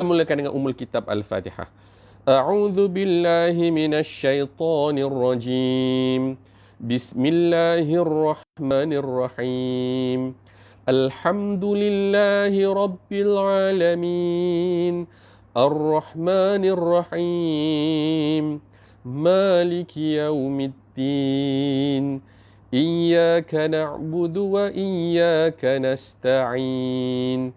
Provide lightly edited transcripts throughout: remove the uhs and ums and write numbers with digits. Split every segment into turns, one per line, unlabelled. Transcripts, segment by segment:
mulakan dengan Ummul Kitab Al-Fatihah. A'udzu billahi minasy syaithanir rajim. Bismillahirrahmanirrahim. Alhamdulillahi rabbil alamin. Ar-Rahmanir Rahim. Maliki yaumiddin. Iyyaka na'budu wa iyyaka nasta'in.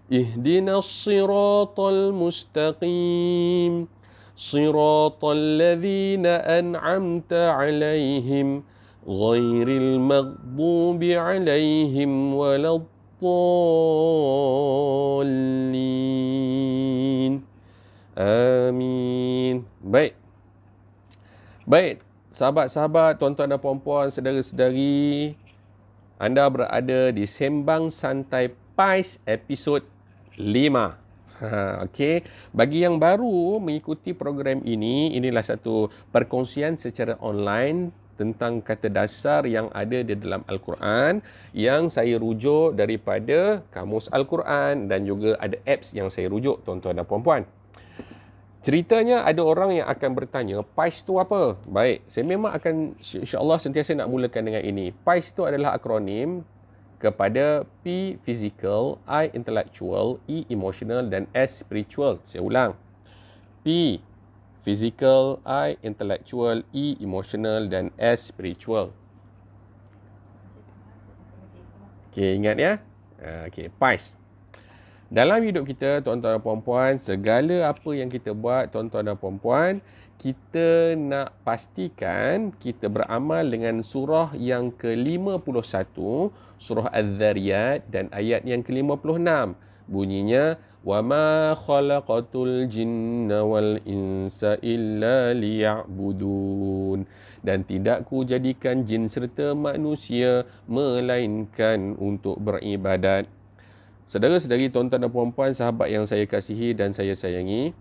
Ihdinas siratal mustaqim. Siratal ladzina an'amta 'alaihim ghairil maghdubi 'alaihim waladdallin. Amin. Baik, sahabat-sahabat, tuan-tuan dan puan-puan, saudara-saudari, anda berada di Sembang Santai PAIS episod 5. Okey, bagi yang baru mengikuti program ini, inilah satu perkongsian secara online tentang kata dasar yang ada di dalam Al-Quran yang saya rujuk daripada Kamus Al-Quran dan juga ada apps yang saya rujuk, tuan-tuan dan puan-puan. Ceritanya ada orang yang akan bertanya, PAIS tu apa? Baik, saya memang akan insya-Allah sentiasa nak mulakan dengan ini. PAIS tu adalah akronim kepada P physical, I intellectual, E emotional dan S spiritual. Saya ulang. P physical, I intellectual, E emotional dan S spiritual. Okey, ingat ya? Okey, PAIS. Dalam hidup kita, tuan-tuan dan puan-puan, segala apa yang kita buat, tuan-tuan dan puan-puan, kita nak pastikan kita beramal dengan surah yang ke-51, surah Az-Zariyat dan ayat yang ke-56. Bunyinya, وَمَا خَلَقَتُ الْجِنَّ وَالْإِنسَ إِلَّا لِيَعْبُدُونَ. Dan tidak ku jadikan jin serta manusia melainkan untuk beribadat. Saudara-saudari, tuan-tuan dan puan-puan, sahabat yang saya kasihi dan saya sayangi,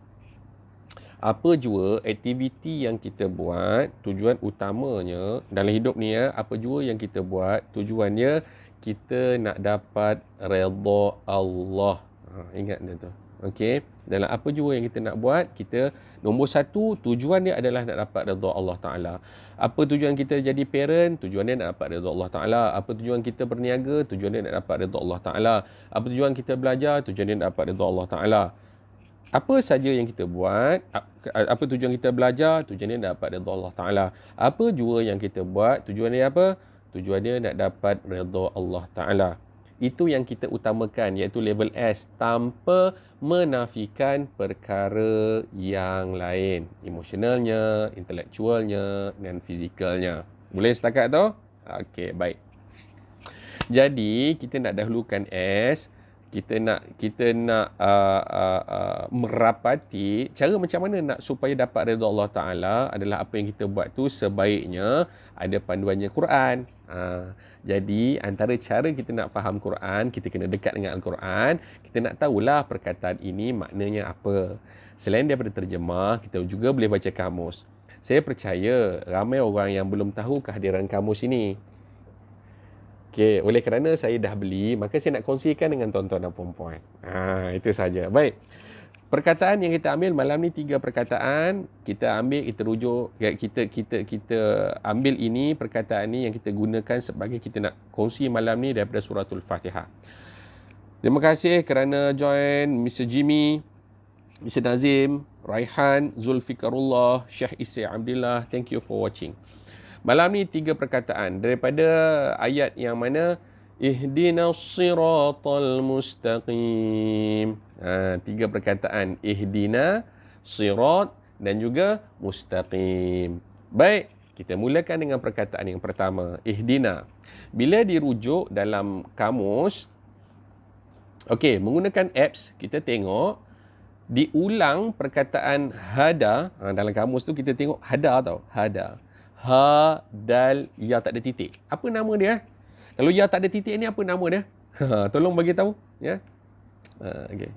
apa jua aktiviti yang kita buat, tujuan utamanya dalam hidup ni apa jua yang kita buat, tujuannya kita nak dapat redha Allah. Ingat dia tu. Okey, dalam apa jua yang kita nak buat, kita nombor satu, tujuan dia adalah nak dapat redha Allah Ta'ala. Apa tujuan kita jadi parent? Tujuan dia nak dapat redha Allah Ta'ala. Apa tujuan kita berniaga? Tujuan dia nak dapat redha Allah Ta'ala. Apa tujuan kita belajar? Tujuan dia nak dapat redha Allah Ta'ala. Apa saja yang kita buat, apa tujuan kita belajar? Tujuan dia nak dapat redha Allah Ta'ala. Apa jua yang kita buat, tujuan dia apa? Tujuan dia nak dapat redha Allah Ta'ala. Itu yang kita utamakan, iaitu level S, tanpa menafikan perkara yang lain. Emosionalnya, intelektualnya dan fizikalnya. Boleh setakat tu? Okey, baik. Jadi, kita nak dahulukan S. Kita nak merapati cara macam mana nak supaya dapat redha Allah Ta'ala adalah apa yang kita buat tu sebaiknya ada panduannya Quran. Jadi antara cara kita nak faham Quran, kita kena dekat dengan Al-Quran. Kita nak tahulah perkataan ini maknanya apa. Selain daripada terjemah, kita juga boleh baca kamus. Saya percaya ramai orang yang belum tahu kehadiran kamus ini. Okey, oleh kerana saya dah beli, maka saya nak kongsikan dengan tuan-tuan dan puan-puan. Itu saja. Baik. Perkataan yang kita ambil malam ni 3 perkataan. Kita ambil, kita rujuk, kita ambil ini, perkataan ni yang kita gunakan sebagai kita nak kongsi malam ni daripada suratul Fatihah. Terima kasih kerana join Mr. Jimmy, Mr. Nazim, Raihan, Zulfikarullah, Syekh Isai Abdillah. Thank you for watching. Malam ni 3 perkataan daripada ayat yang mana? Ihdinas siratal mustaqim. 3 perkataan. Ihdina, sirat dan juga mustaqim. Baik, kita mulakan dengan perkataan yang pertama. Ihdina. Bila dirujuk dalam kamus, okey, menggunakan apps, kita tengok diulang perkataan hada. Dalam kamus tu kita tengok hada tau. Hada. Ha, dal, ya tak ada titik. Apa nama dia? Kalau ya tak ada titik ni apa nama dia? Tolong bagi tahu ya. Okey.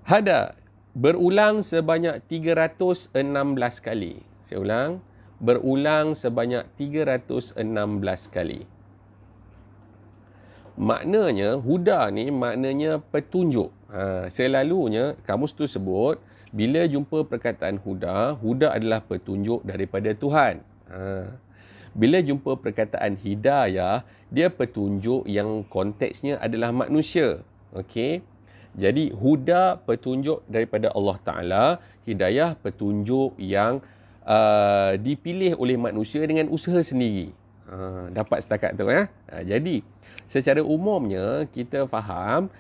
Hada berulang sebanyak 316 kali. Saya ulang, berulang sebanyak 316 kali. Maknanya huda ni maknanya petunjuk. Selalunya kamus tu sebut bila jumpa perkataan huda, huda adalah petunjuk daripada Tuhan. Bila jumpa perkataan hidayah, dia petunjuk yang konteksnya adalah manusia. Okey. Jadi huda petunjuk daripada Allah Taala, hidayah petunjuk yang dipilih oleh manusia dengan usaha sendiri. Dapat setakat tu ya. Jadi secara umumnya kita faham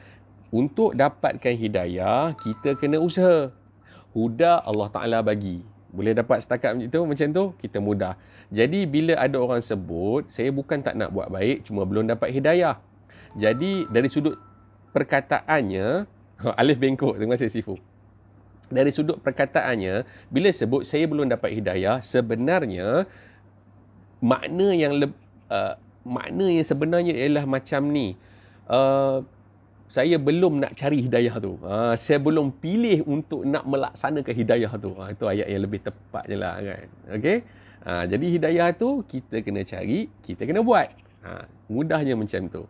untuk dapatkan hidayah kita kena usaha. Huda Allah Taala bagi. Boleh dapat setakat macam tu kita mudah. Jadi bila ada orang sebut saya bukan tak nak buat baik cuma belum dapat hidayah. Jadi dari sudut perkataannya Alif bengkok, terima kasih Sifu. Dari sudut perkataannya, bila sebut saya belum dapat hidayah, sebenarnya makna yang sebenarnya ialah macam ni. Saya belum nak cari hidayah tu. Saya belum pilih untuk nak melaksanakan hidayah tu. Itu ayat yang lebih tepat je lah kan. Okay? Jadi hidayah tu kita kena cari, kita kena buat. Mudahnya macam tu.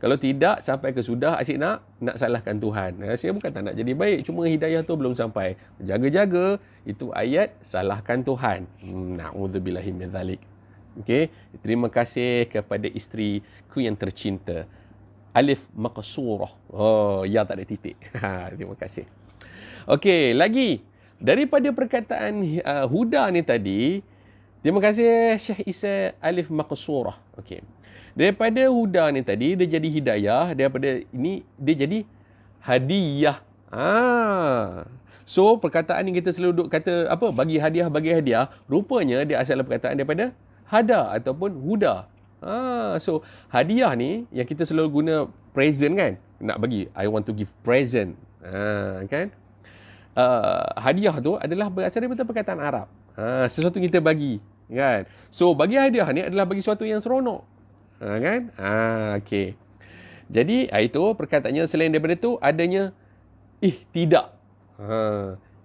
Kalau tidak, sampai ke sudah asyik nak salahkan Tuhan. Saya bukan tak nak jadi baik. Cuma hidayah tu belum sampai. Jaga-jaga, itu ayat salahkan Tuhan. Na'udzubillahi min dzalik. Okay? Terima kasih kepada isteriku yang tercinta. Alif maqsurah. Ya tak ada titik. Terima kasih. Okey, lagi. Daripada perkataan huda ni tadi, terima kasih Syekh Isa Alif maqsurah. Okey. Daripada huda ni tadi, dia jadi hidayah. Daripada ini, dia jadi hadiah. So, perkataan ni kita selalu duk kata, bagi hadiah. Rupanya, dia asal perkataan daripada hada ataupun huda. So, hadiah ni, yang kita selalu guna present kan? Nak bagi, I want to give present. Kan? Hadiah tu adalah berasal daripada perkataan Arab. Sesuatu kita bagi. Kan? So, bagi hadiah ni adalah bagi sesuatu yang seronok. Kan? Okey. Jadi, itu perkataannya selain daripada tu adanya ihtidak.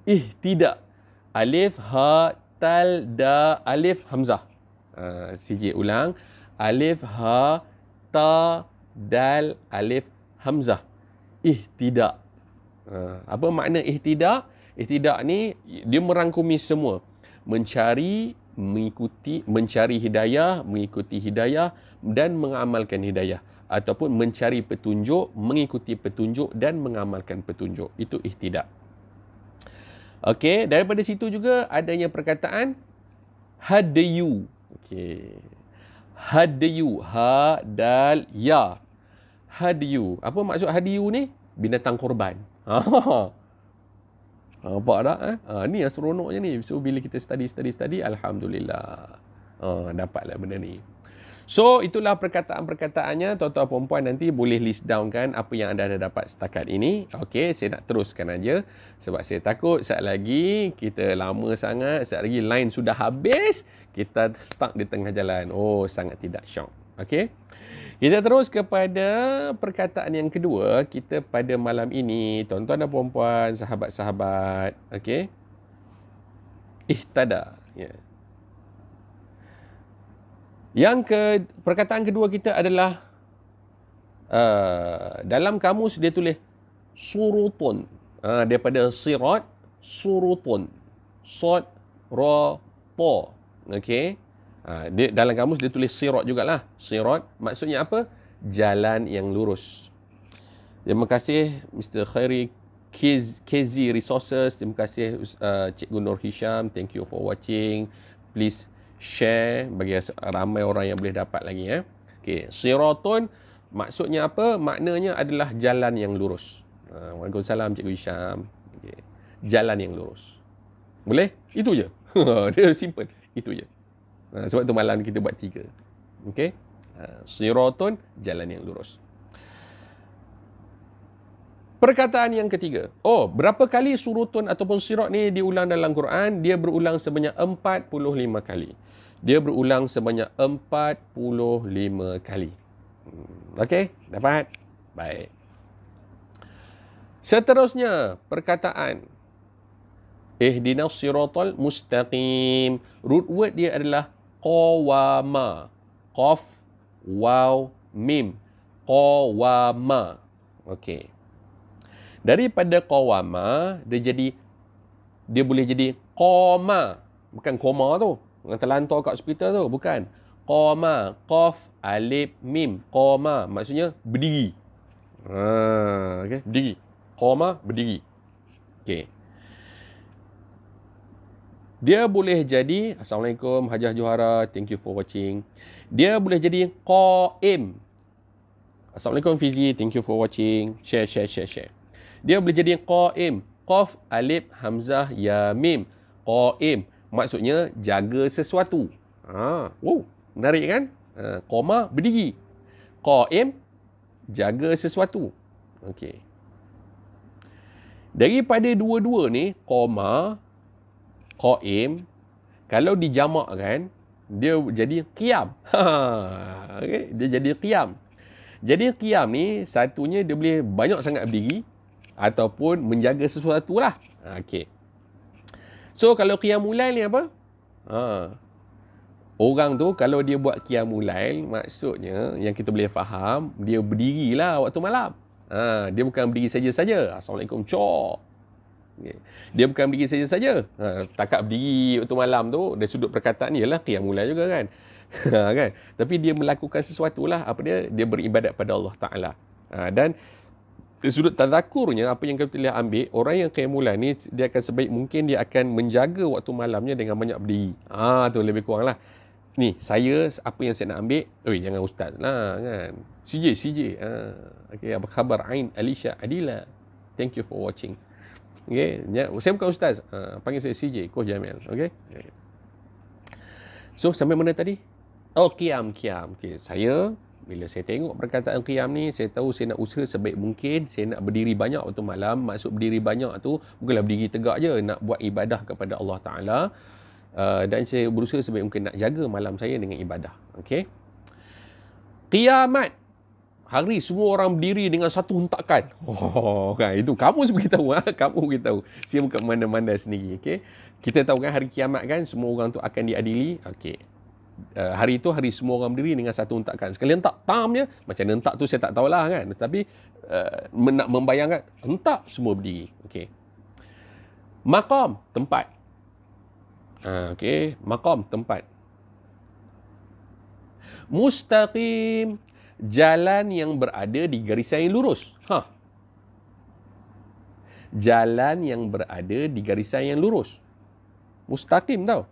Ihtidak. Alif, ha, tal, da, alif, hamzah. Sikit ulang. Alif, ha, ta, dal, alif, hamzah. Ihtidak. Apa makna ihtidak? Ihtidak ni dia merangkumi semua. Mencari hidayah, mengikuti hidayah dan mengamalkan hidayah. Ataupun mencari petunjuk, mengikuti petunjuk dan mengamalkan petunjuk. Itu ihtidak. Okey, daripada situ juga adanya perkataan hadayu. Okey. Hadayu, ha, dal, ya. Hadayu. Apa maksud hadayu ni? Binatang korban. Nampak tak? Ni yang seronoknya ni. So, bila kita study, alhamdulillah. Dapatlah benda ni. So, itulah perkataan-perkataannya. Tuan-tuan perempuan nanti boleh list down kan apa yang anda ada dapat setakat ini. Okey, saya nak teruskan aja. Sebab saya takut saat lagi kita lama sangat. Saat lagi line sudah habis. Kita stuck di tengah jalan. Oh, sangat tidak syok. Okey. Kita terus kepada perkataan yang kedua kita pada malam ini. Tuan-tuan dan puan-puan, sahabat-sahabat. Okey. Ihtada. Ya. Perkataan kedua kita adalah dalam kamus dia tulis surutun. Daripada sirat, surutun. Sod, ra, ta. Okey. Dalam kamus dia tulis sirat jugalah. Sirat maksudnya apa? Jalan yang lurus. Terima kasih Mr. Khairi KZ Resources. Terima kasih Cikgu Nur Hisham. Thank you for watching. Please share bagi ramai orang yang boleh dapat lagi. Okey, siratun maksudnya apa? Maknanya adalah jalan yang lurus. Waalaikumsalam Cikgu Hisham. Okay. Jalan yang lurus. Boleh? Itu je. Dia simple. Itu je. Sebab tu malam kita buat 3. Okey. Siratun, jalan yang lurus. Perkataan yang ketiga. Berapa kali surutun ataupun sirat ni diulang dalam Quran? Dia berulang sebanyak 45 kali. Dia berulang sebanyak 45 kali. Okey, dapat? Baik. Seterusnya, perkataan ihdinas siratal mustaqim. Root word dia adalah qawama. Qaf, waw, mim. Qawama. Okey. Daripada qawama, dia boleh jadi qoma. Bukan koma tu. Yang terlantar kat hospital tu. Bukan. Qoma. Qaf, alif, mim. Qoma. Maksudnya berdiri. Okay. Berdiri. Qoma, berdiri. Okay. Dia boleh jadi, Assalamualaikum Hajah Johara, thank you for watching. Dia boleh jadi qaim. Assalamualaikum Fizi, thank you for watching. Share. Dia boleh jadi qaim. Qaf, alif, hamzah, ya, mim. Qaim. Maksudnya jaga sesuatu. Wow, menarik kan? Qoma, berdiri. Qaim, jaga sesuatu. Okey. Daripada dua-dua ni, qoma, qaim, kalau dijamakkan, dia jadi qiyam. Okay? Dia jadi qiyam. Jadi qiyam ni, satunya dia boleh banyak sangat berdiri ataupun menjaga sesuatu lah. Okay. So, kalau qiyamul lail ni apa? Orang tu kalau dia buat qiyamul lail, maksudnya yang kita boleh faham, dia berdirilah waktu malam. Dia bukan berdiri saja-saja. Assalamualaikum, cok. Okay. Dia bukan berdiri saja-saja. Takat berdiri waktu malam tu, dari sudut perkataan ni ialah qiyamul lail juga kan. Kan? Tapi dia melakukan sesuatu lah. Apa dia? Dia beribadat pada Allah Ta'ala. Dan dari sudut tadzakurnya, apa yang kita boleh ambil, orang yang qiyamul lail ni, dia akan sebaik mungkin dia akan menjaga waktu malamnya dengan banyak berdiri. Tu lebih kurang lah. Ni, saya, apa yang saya nak ambil, jangan ustaz lah kan. CJ. Okay, apa khabar Ain, Alisha, Adila. Thank you for watching. Okay, saya bukan ustaz. Panggil saya CJ, Coach Jamil. Okay. So, sampai mana tadi? Qiyam. Okay, bila saya tengok perkataan qiyam ni, saya tahu saya nak usaha sebaik mungkin, saya nak berdiri banyak waktu malam. Maksud berdiri banyak tu, bukanlah berdiri tegak je, nak buat ibadah kepada Allah Ta'ala. Dan saya berusaha sebaik mungkin nak jaga malam saya dengan ibadah. Okay. Qiyamat. Hari semua orang berdiri dengan satu hentakan. Kan, itu kamu beritahu. Kamu beritahu. Saya bukan mana-mana sendiri. Okay. Kita tahu kan hari kiamat kan, semua orang tu akan diadili. Okay. Hari itu hari semua orang berdiri dengan satu hentakan. Sekali hentak, tam je. Macam hentak tu saya tak tahulah kan. Tapi nak membayangkan, hentak semua berdiri. Okay. Maqam, tempat. Okay. Maqam, tempat. Mustaqim, jalan yang berada di garisan yang lurus. Jalan yang berada di garisan yang lurus. Mustaqim tau.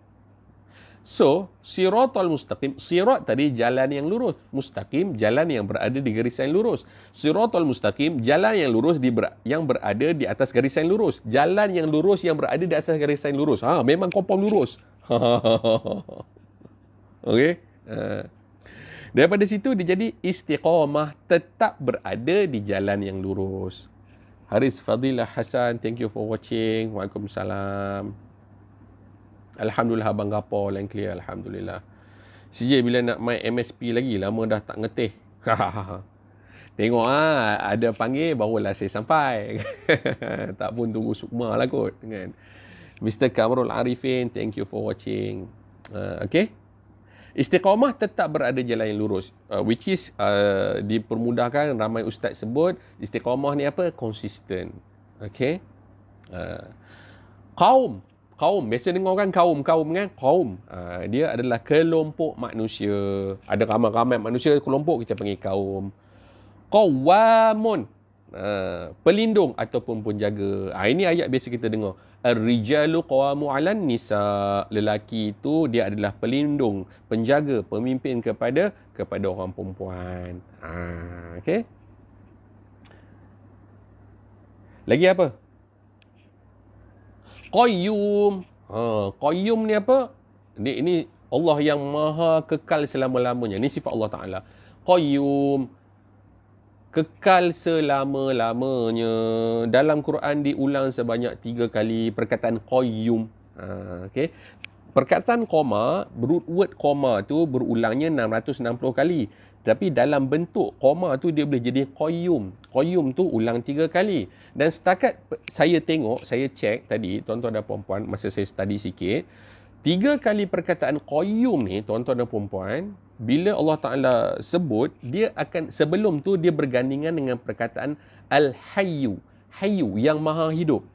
So, siratal mustaqim. Sirat tadi jalan yang lurus. Mustaqim, jalan yang berada di garisan yang lurus. Siratal mustaqim, jalan yang lurus yang berada di atas garisan yang lurus. Jalan yang lurus yang berada di atas garisan yang lurus. Memang kompon lurus. Okey. Daripada situ dia jadi istiqamah, tetap berada di jalan yang lurus. Haris Fadilah Hasan, thank you for watching. Waalaikumsalam. Alhamdulillah abang gapor line clear, alhamdulillah. CJ bila nak main MSP lagi, lama dah tak ngetih. Tengok ada panggil barulah saya sampai. Tak pun tunggu sukma lah kot kan. Mr. Kamrul Arifin, thank you for watching. Okay. Istiqamah tetap berada jalan yang lurus. Which is dipermudahkan, ramai ustaz sebut istiqamah ni apa? Konsisten. Okay. Kaum, biasa dengar kan kaum kan? Kaum. Dia adalah kelompok manusia. Ada ramai-ramai manusia kelompok, kita panggil kaum. Qawamun, pelindung ataupun penjaga. Ini ayat biasa kita dengar. Ar-rijalu qawamu 'alan nisa. Lelaki itu dia adalah pelindung, penjaga, pemimpin kepada orang perempuan. Okey. Lagi apa? Qayyum. Qayyum ni apa? Ini Allah yang maha kekal selama-lamanya. Ni sifat Allah Ta'ala. Qayyum. Kekal selama-lamanya. Dalam Quran diulang sebanyak 3 kali perkataan qayyum. Okay. Perkataan koma, word koma tu berulangnya 660 kali. Tapi dalam bentuk koma tu dia boleh jadi qayyum. Qayyum tu ulang 3 kali. Dan setakat saya tengok, saya cek tadi, tuan-tuan dan puan-puan, masa saya study sikit, 3 kali perkataan qayyum ni, tuan-tuan dan puan-puan, bila Allah Ta'ala sebut, dia akan, sebelum tu dia bergandingan dengan perkataan al-hayyu. Hayyu, yang maha hidup.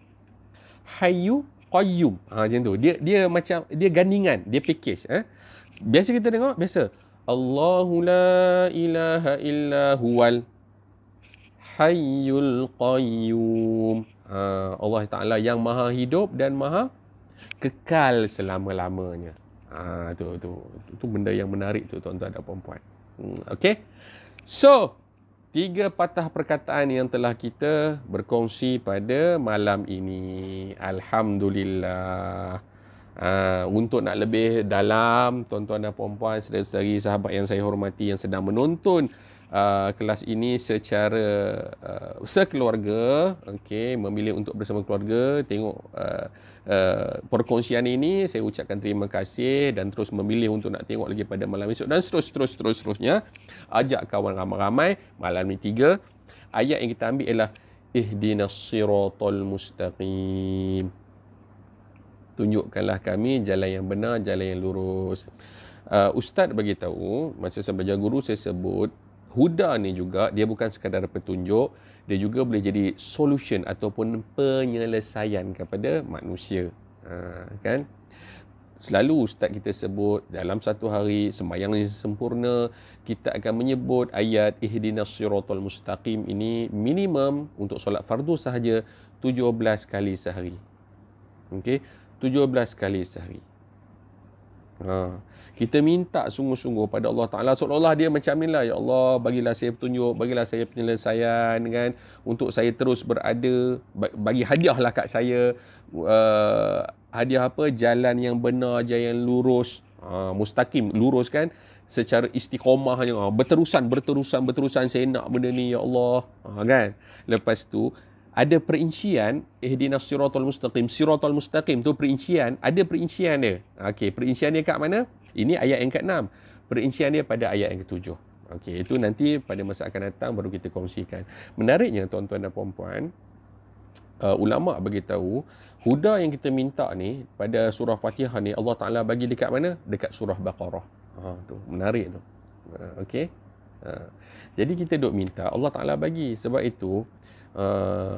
Hayyu Qayyum. Macam tu. Dia macam, dia gandingan, dia package. Biasa kita tengok, biasa. Allahu la ilaha illa huwal Hayyul Qayyum. Allah Ta'ala yang maha hidup dan maha kekal selama-lamanya. Tu benda yang menarik tu, tuan-tuan dan puan-puan. Okay. So, 3 patah perkataan yang telah kita berkongsi pada malam ini. Alhamdulillah. Untuk nak lebih dalam, tuan-tuan dan puan-puan, saudara-saudari, sahabat yang saya hormati yang sedang menonton kelas ini secara sekeluarga, okay, memilih untuk bersama keluarga tengok perkongsian ini, saya ucapkan terima kasih dan terus memilih untuk nak tengok lagi pada malam esok dan seterusnya. Ajak kawan ramai-ramai. Malam ni 3 ayat yang kita ambil ialah ihdinas siratal mustaqim. Tunjukkanlah kami jalan yang benar, jalan yang lurus. Ustaz bagi tahu, masa saya belajar guru saya sebut huda ni juga dia bukan sekadar petunjuk, dia juga boleh jadi solution ataupun penyelesaian kepada manusia. Kan? Selalu ustaz kita sebut dalam satu hari sembahyang yang sempurna, kita akan menyebut ayat ihdinas siratal mustaqim ini minimum untuk solat fardu sahaja 17 kali sehari. Okey, 17 kali sehari. Kita minta sungguh-sungguh pada Allah Ta'ala, seolah-olah dia macam ni lah, ya Allah bagilah saya petunjuk, bagilah saya penyelesaian kan, untuk saya terus berada, bagi hadiah lah kat saya, hadiah apa, jalan yang benar, jalan yang lurus, mustaqim, lurus kan, secara istiqamahnya, berterusan saya nak benda ni ya Allah, kan. Lepas tu ada perincian ihdinas siratal mustaqim tu perincian, ada perincian dia. Okey, perincian dia kat mana? Ini ayat yang ke-6. Perincian dia pada ayat yang ke-7. Okey, itu nanti pada masa akan datang baru kita kongsikan. Menariknya tuan-tuan dan puan-puan, ulama beritahu huda yang kita minta ni pada surah Fatihah ni Allah Taala bagi dekat mana? Dekat surah Baqarah. Tu menarik tu. Okey. Jadi kita duk minta Allah Taala bagi. Sebab itu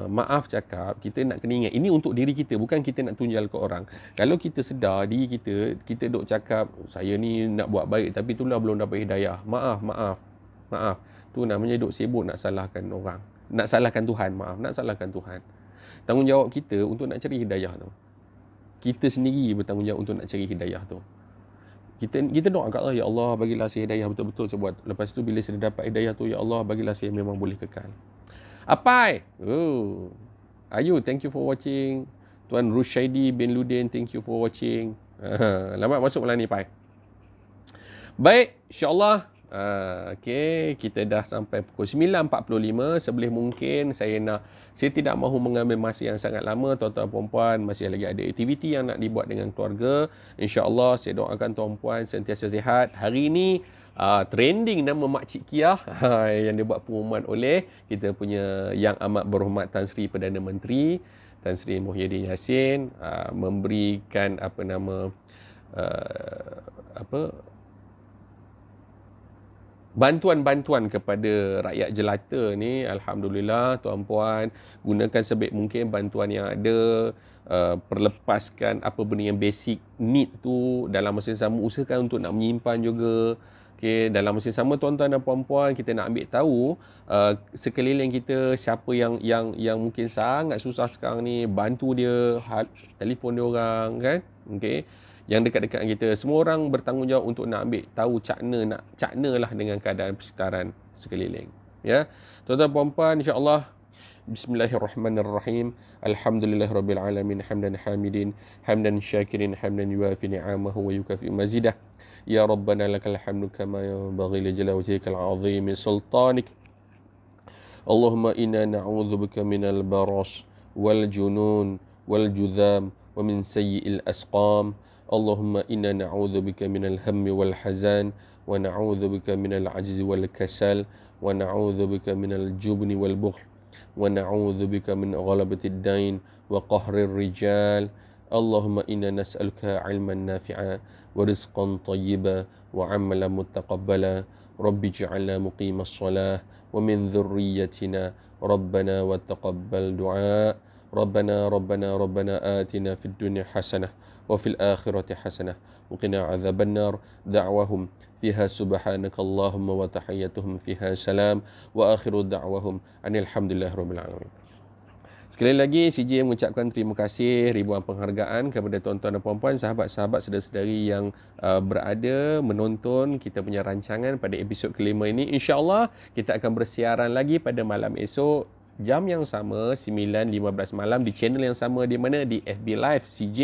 maaf cakap, kita nak kena ingat ini untuk diri kita, bukan kita nak tunjal ke orang. Kalau kita sedar diri kita duk cakap saya ni nak buat baik tapi itulah belum dapat hidayah. Maaf. Tu namanya duk sibuk nak salahkan orang, nak salahkan Tuhan. Nak salahkan Tuhan. Tanggungjawab kita untuk nak cari hidayah tu. Kita sendiri bertanggungjawab untuk nak cari hidayah tu. Kita doa kat Allah, ya Allah bagilah saya hidayah betul-betul saya buat. Lepas tu bila saya dapat hidayah tu, ya Allah bagilah saya memang boleh kekal. Apai. Ayu, thank you for watching. Tuan Rushaidi bin Ludin, thank you for watching. Selamat masuk malam ni, Pai. Baik, insyaAllah. Okay, kita dah sampai pukul 9.45. Sebelum mungkin saya tidak mahu mengambil masa yang sangat lama. Tuan-tuan puan-puan masih lagi ada aktiviti yang nak dibuat dengan keluarga. InsyaAllah saya doakan tuan-puan sentiasa sihat. Hari ini trending nama Makcik Kia yang dibuat pengumuman oleh kita punya Yang Amat Berhormat Tan Sri Perdana Menteri Tan Sri Muhyiddin Yassin, memberikan bantuan-bantuan kepada rakyat jelata ni. Alhamdulillah tuan-puan, gunakan sebaik mungkin bantuan yang ada. Perlepaskan apa benda yang basic need tu, dalam masa yang sama usahakan untuk nak menyimpan juga. Okay, dalam masa yang sama tuan-tuan dan puan-puan, kita nak ambil tahu sekeliling kita siapa yang mungkin sangat susah sekarang ni, bantu dia, telefon dia orang kan. Okay, yang dekat-dekat kita, semua orang bertanggungjawab untuk nak ambil tahu cakna lah dengan keadaan persekitaran sekeliling. Ya, tuan-tuan puan-puan, insya-Allah. Bismillahirrahmanirrahim. Alhamdulillahirabbil alamin, hamdan hamidin, hamdan syakirin, hamdan yuwafi ni'amahu wa yukafi mazidah. Ya Rabbana lakal hamdu kama yanbaghi li jalali wajhikal azim sultanik. Allahumma inna na'udzubika minal baras wal junun wal judham wa min sayyi'il asqam. Allahumma inna na'udzubika minal hammi wal hazan wa na'udzubika minal ajzi wal kasal wa na'udzubika minal jubni wal bukhl wa na'udzubika min ghalabatid dain wa qahrir rijal. Allahumma inna nas'aluka 'ilman nafi'a wa rizqan tayyiba wa 'amalan mutaqabbala. Rabbi ij'alna muqimas shalah wa min dhurriyyatina ربنا وتقبل دعاء ربنا ربنا ربنا آتنا في الدنيا حسنة وفي الآخرة حسنة وقنا عذاب النار دعوهم فيها سبحانك اللهم وتحيتهم فيها سلام وآخر دعوهم أن الحمد لله رب العالمين. Sekali lagi, CJ mengucapkan terima kasih ribuan penghargaan kepada tuan-tuan dan puan-puan, sahabat-sahabat, saudara-saudari yang berada menonton kita punya rancangan pada episod kelima ini. InsyaAllah kita akan bersiaran lagi pada malam esok, jam yang sama, 9.15 malam di channel yang sama, di mana? Di FB Live CJ,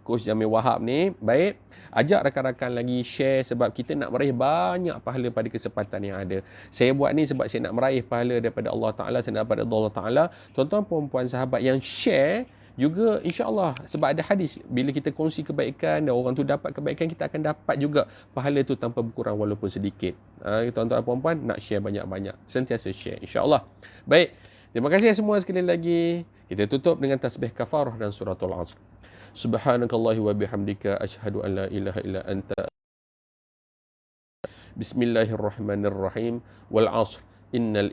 Coach Jamil Wahab ni. Baik, ajak rakan-rakan lagi share, sebab kita nak meraih banyak pahala pada kesempatan yang ada. Saya buat ni sebab saya nak meraih pahala daripada Allah Ta'ala, saya nak daripada Allah Ta'ala. Tuan-tuan perempuan sahabat yang share juga, insyaAllah, sebab ada hadis, bila kita kongsi kebaikan dan orang tu dapat kebaikan, kita akan dapat juga pahala tu tanpa berkurang walaupun sedikit. Tuan-tuan perempuan nak share banyak-banyak, sentiasa share, insyaAllah. Baik, terima kasih semua sekali lagi. Kita tutup dengan tasbih kafarah dan suratul Asr. Subhanakallah wa bihamdika ashhadu an la ilaha illa anta. Bismillahirrahmanirrahim. Wal 'ashr innal